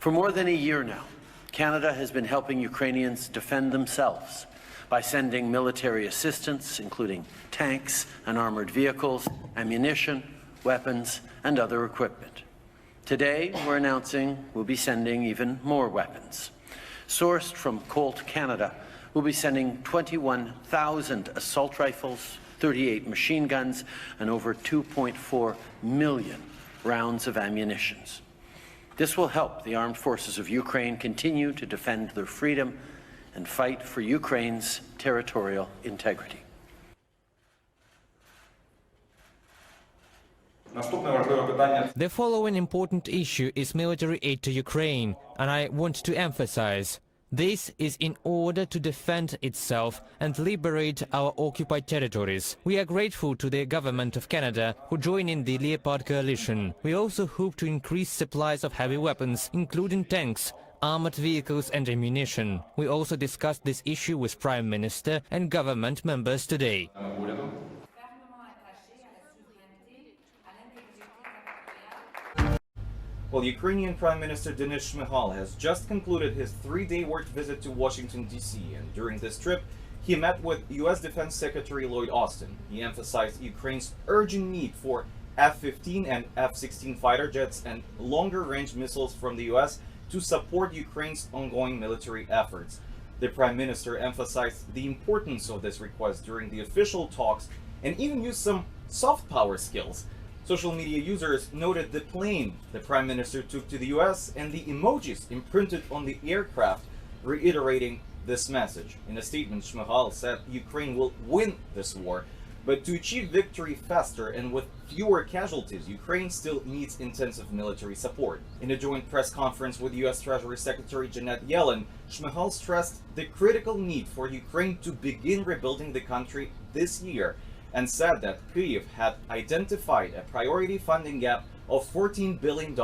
For more than a year now, Canada has been helping Ukrainians defend themselves by sending military assistance, including tanks and armored vehicles, ammunition, weapons, and other equipment. Today, we're announcing we'll be sending even more weapons. Sourced from Colt, Canada, we'll be sending 21,000 assault rifles, 38 machine guns, and over 2.4 million rounds of ammunition. This will help the armed forces of Ukraine continue to defend their freedom and fight for Ukraine's territorial integrity. The following important issue is military aid to Ukraine, and I want to emphasize this is in order to defend itself and liberate our occupied territories. We are grateful to the government of Canada who joined in the Leopard coalition. We also hope to increase supplies of heavy weapons, including tanks, armored vehicles and ammunition. We also discussed this issue with Prime Minister and government members today. Well, Ukrainian Prime Minister Denis Shmyhal has just concluded his 3-day work visit to Washington, D.C., and during this trip, he met with U.S. Defense Secretary Lloyd Austin. He emphasized Ukraine's urgent need for F-15 and F-16 fighter jets and longer-range missiles from the U.S. to support Ukraine's ongoing military efforts. The Prime Minister emphasized the importance of this request during the official talks and even used some soft power skills. Social media users noted the plane the Prime Minister took to the US and the emojis imprinted on the aircraft, reiterating this message. In a statement, Shmyhal said Ukraine will win this war, but to achieve victory faster and with fewer casualties, Ukraine still needs intensive military support. In a joint press conference with US Treasury Secretary Janet Yellen, Shmyhal stressed the critical need for Ukraine to begin rebuilding the country this year, and said that Kyiv had identified a priority funding gap of $14 billion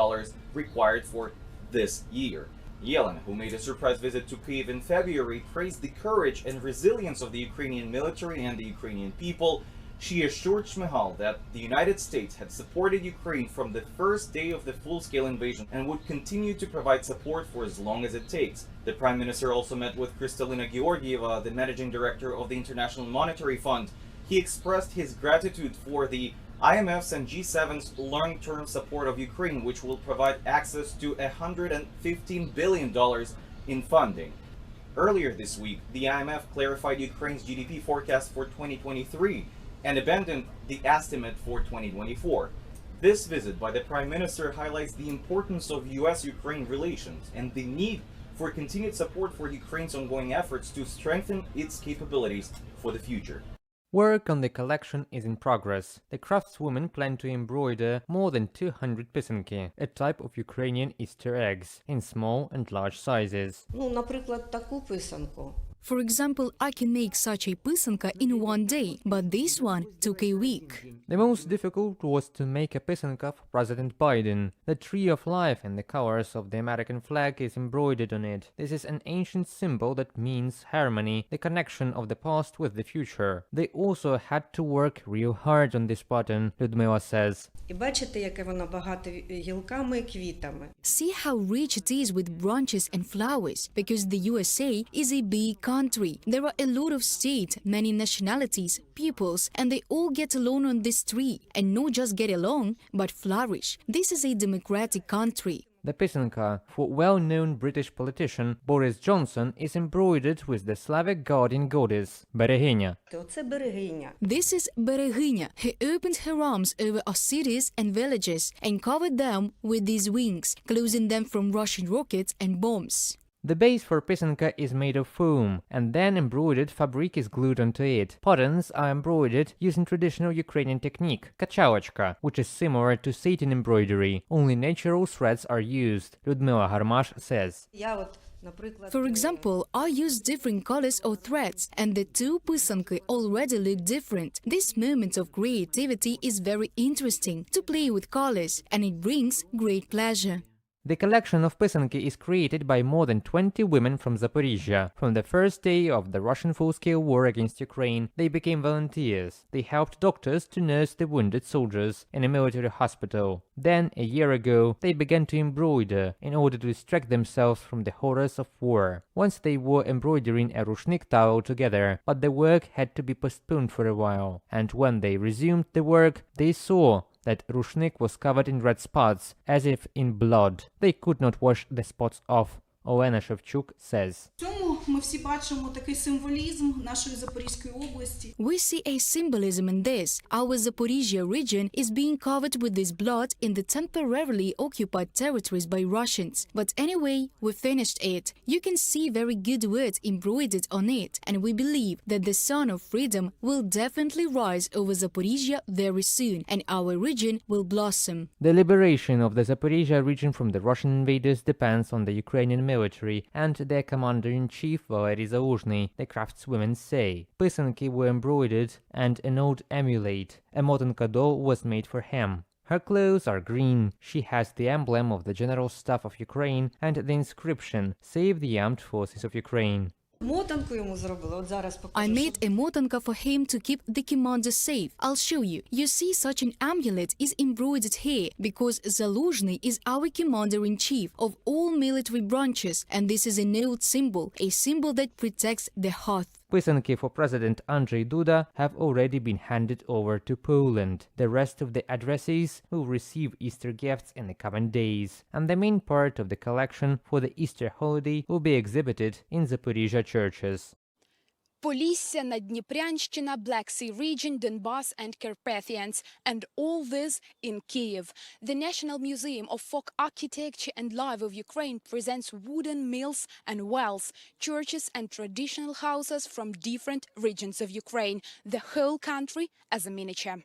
required for this year. Yellen, who made a surprise visit to Kyiv in February, praised the courage and resilience of the Ukrainian military and the Ukrainian people. She assured Shmyhal that the United States had supported Ukraine from the first day of the full-scale invasion and would continue to provide support for as long as it takes. The Prime Minister also met with Kristalina Georgieva, the Managing Director of the International Monetary Fund. He expressed his gratitude for the IMF's and G7's long-term support of Ukraine, which will provide access to $115 billion in funding. Earlier this week, the IMF clarified Ukraine's GDP forecast for 2023 and abandoned the estimate for 2024. This visit by the Prime Minister highlights the importance of US-Ukraine relations and the need for continued support for Ukraine's ongoing efforts to strengthen its capabilities for the future. Work on the collection is in progress. The craftswomen plan to embroider more than 200 писанки, a type of Ukrainian Easter eggs, in small and large sizes. Наприклад, таку писанку. For example, I can make such a писанка in one day, but this one took a week. The most difficult was to make a писанка for President Biden. The tree of life and the colors of the American flag is embroidered on it. This is an ancient symbol that means harmony, the connection of the past with the future. They also had to work real hard on this pattern, Ludmila says. І бачите, яке воно багато гілками і квітами. See how rich it is with branches and flowers, because the USA is a big country. There are a lot of states, many nationalities, peoples, and they all get along on this tree. And not just get along, but flourish. This is a democratic country. The писанка for well-known British politician Boris Johnson is embroidered with the Slavic guardian goddess, Берегиня. Оце берегиня. This is Bereginya. He opened her arms over our cities and villages and covered them with these wings, closing them from Russian rockets and bombs. The base for писанка is made of foam, and then embroidered fabric is glued onto it. Patterns are embroidered using traditional Ukrainian technique, kachalочка, which is similar to satin embroidery, only natural threads are used, Ludmila Harmash says. For example, I use different colors or threads, and the two писанки already look different. This moment of creativity is very interesting, to play with colors, and it brings great pleasure. The collection of pisanki is created by more than 20 women from Zaporizhia. From the first day of the Russian full-scale war against Ukraine, they became volunteers. They helped doctors to nurse the wounded soldiers in a military hospital. Then, a year ago, they began to embroider in order to distract themselves from the horrors of war. Once they were embroidering a rushnik towel together, but the work had to be postponed for a while. And when they resumed the work, they saw that rushnik was covered in red spots, as if in blood. They could not wash the spots off. Olena Shevchuk says. We see a symbolism in this. Our Zaporizhia region is being covered with this blood in the temporarily occupied territories by Russians. But anyway, we finished it. You can see very good words embroidered on it, and we believe that the sun of freedom will definitely rise over Zaporizhia very soon, and our region will blossom. The liberation of the Zaporizhia region from the Russian invaders depends on the Ukrainian military and their commander-in-chief Valery Zaluzhny, the craftswomen say. Pisanki were embroidered and an old amulet, a Motenka doll, was made for him. Her clothes are green. She has the emblem of the General Staff of Ukraine and the inscription "Save the Armed Forces of Ukraine." I made a motanka for him to keep the commander safe. I'll show you. You see, such an amulet is embroidered here because Zaluzhny is our commander-in-chief of all military branches, and this is an old symbol, a symbol that protects the hearth. Pisanki for President Andrzej Duda have already been handed over to Poland. The rest of the addressees will receive Easter gifts in the coming days, and the main part of the collection for the Easter holiday will be exhibited in Zaporizhia churches. Polyssia, Naddniepryanщina, Black Sea region, Donbass and Carpathians, and all this in Kiev. The National Museum of Folk Architecture and Life of Ukraine presents wooden mills and wells, churches and traditional houses from different regions of Ukraine, the whole country as a miniature.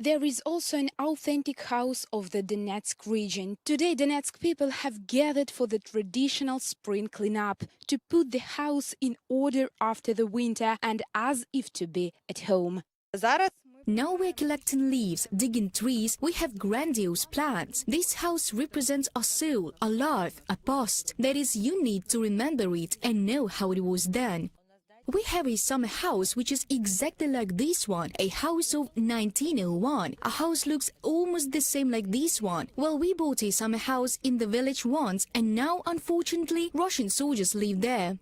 There is also an authentic house of the Donetsk region. Today, Donetsk people have gathered for the traditional spring cleanup to put the house in order after the winter and as if to be at home. Now we're collecting leaves, digging trees, we have grandiose plans. This house represents a soul, a life, a past. That is, you need to remember it and know how it was done. We have a summer house which is exactly like this one, a house of 1901. A house looks almost the same like this one. Well, we bought a summer house in the village once, and now, unfortunately, Russian soldiers live there.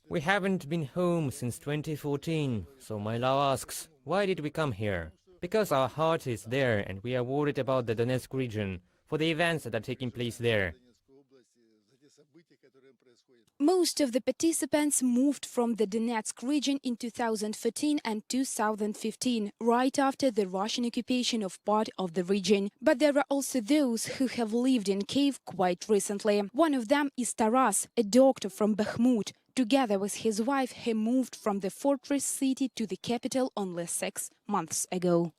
We haven't been home since 2014, so my love asks, why did we come here? Because our heart is there and we are worried about the Donetsk region, for the events that are taking place there. Most of the participants moved from the Donetsk region in 2014 and 2015, right after the Russian occupation of part of the region. But there are also those who have lived in Kiev quite recently. One of them is Taras, a doctor from BAKHMUT. Together with his wife, he moved from the fortress city to the capital only 6 months ago.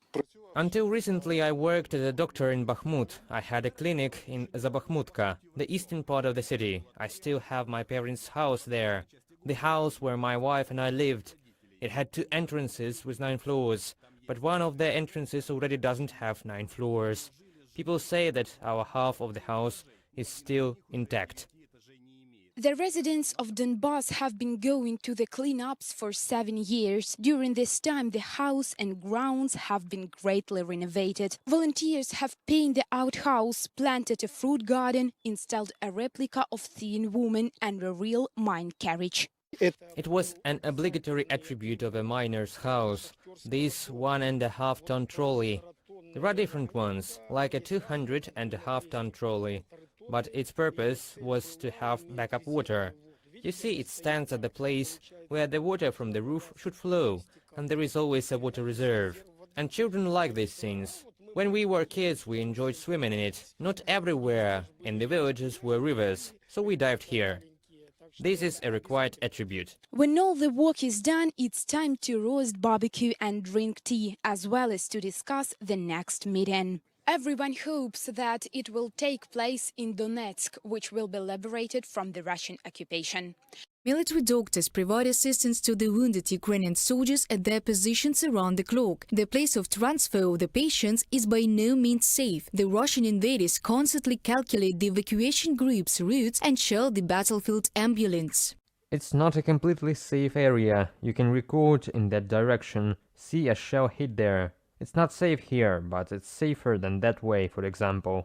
Until recently, I worked as a doctor in Bakhmut. I had a clinic in Zabakhmutka, the eastern part of the city. I still have my parents' house there, the house where my wife and I lived. It had 2 entrances with 9 floors, but one of the entrances already doesn't have 9 floors. People say that our half of the house is still intact. The residents of Donbass have been going to the cleanups for 7 years. During this time, the house and grounds have been greatly renovated. Volunteers have painted the outhouse, planted a fruit garden, installed a replica of Thin Woman and a real mine carriage. It was an obligatory attribute of a miner's house, this 1.5-ton trolley. There are different ones, like a 2.5-ton trolley. But its purpose was to have backup water. You see, it stands at the place where the water from the roof should flow, and there is always a water reserve. And children like these things. When we were kids, we enjoyed swimming in it. Not everywhere in the villages were rivers, so we dived here. This is a required attribute. When all the work is done, it's time to roast barbecue and drink tea, as well as to discuss the next meeting. Everyone hopes that it will take place in Donetsk, which will be liberated from the Russian occupation. Military doctors provide assistance to the wounded Ukrainian soldiers at their positions around the clock. The place of transfer of the patients is by no means safe. The Russian invaders constantly calculate the evacuation groups' routes and shell the battlefield ambulance. It's not a completely safe area. You can record in that direction, see a shell hit there. It's not safe here, but it's safer than that way, for example.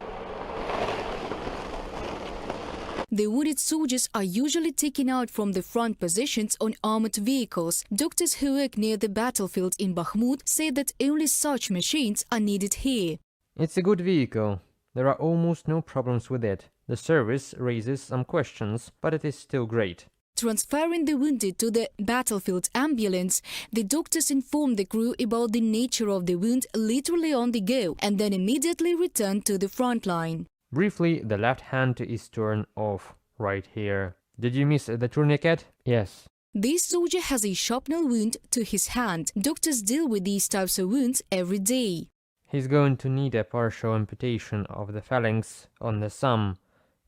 The wounded soldiers are usually taken out from the front positions on armored vehicles. Doctors who work near the battlefield in Bakhmut say that only such machines are needed here. It's a good vehicle. There are almost no problems with it. The service raises some questions, but it is still great. Transferring the wounded to the battlefield ambulance, the doctors inform the crew about the nature of the wound literally on the go and then immediately return to the front line. Briefly, the left hand is turned off right here. Did you miss the tourniquet? Yes. This soldier has a shrapnel wound to his hand. Doctors deal with these types of wounds every day. He's going to need a partial amputation of the phalanx on the thumb.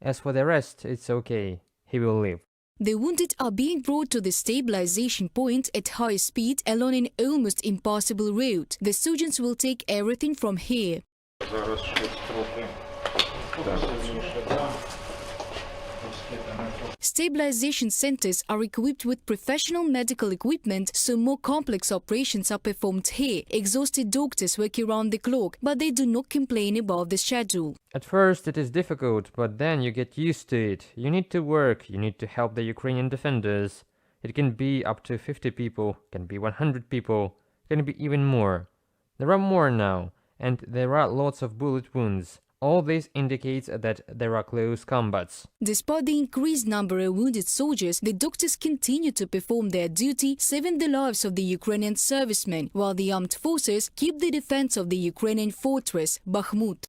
As for the rest, it's okay. He will live. The wounded are being brought to the stabilization point at high speed along an almost impassable road. The surgeons will take everything from here. Stabilization centers are equipped with professional medical equipment, so more complex operations are performed here. Exhausted doctors work around the clock, but they do not complain about the schedule. At first it is difficult, but then you get used to it. You need to work, you need to help the Ukrainian defenders. It can be up to 50 people, can be 100 people, can be even more. There are more now, and there are lots of bullet wounds. All this indicates that there are close combats. Despite the increased number of wounded soldiers, the doctors continue to perform their duty, saving the lives of the Ukrainian servicemen, while the armed forces keep the defense of the Ukrainian fortress, Bakhmut.